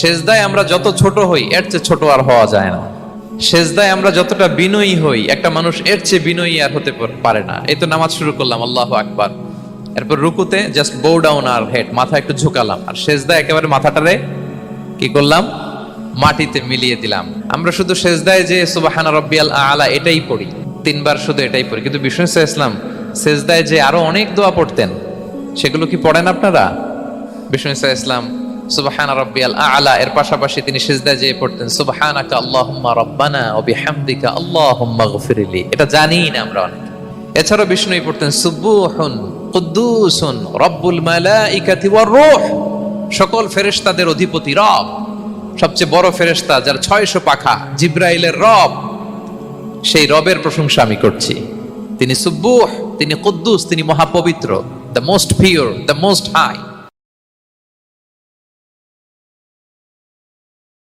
সেজদায় আমরা যত ছোট হই এর চেয়ে ছোট আর হওয়া যায় না। সেজদায় আমরা যতটা বিনয়ী হই একটা মানুষ এর চেয়ে বিনয়ী আর হতে পারে না। এই তো নামাজ শুরু করলাম, আল্লাহু আকবার, এরপর রুকুতে জাস্ট বো ডাউন আর হেড, মাথা একটু ঝুঁকালাম, আর সেজদায় একেবারে মাথাটারে কি করলাম, মাটিতে মিলিয়ে দিলাম। আমরা শুধু সেজদায় যে সুবহান রাব্বিয়াল আলা এটাই পড়ি, তিনবার শুধু এটাই পড়ি, কিন্তু বিষ্ণু ইসলাম সেজদায় যে আরো অনেক দোয়া পড়তেন সেগুলো কি পড়েন আপনারা? বিষ্ণু ইসলাম সুবহান রাব্বিয়াল আলা এর পাশাপাশি তিনি সিজদায় যেয়ে পড়তেন সুবহানাকা আল্লাহুম্মা রাব্বানা ওয়া বিহামদিকা আল্লাহুম্মা গফিরলি, এটা জানি না আমরা অনেক। এছাড়াও বিষ্ণুই পড়তেন সুবহুন কুদ্দুসুন রব্বুল মালাইকাতি ওয়ার রূহ, সকল ফেরেশতাদের অধিপতি রব, সবচেয়ে বড় ফেরেশতা যার 600 পাখা, জিবরাইলের রব, সেই রবের প্রশংসা আমি করছি। তিনি সুবহুহ, তিনি কুদ্দুস, তিনি মহাপবিত্র, the most pure, the most high.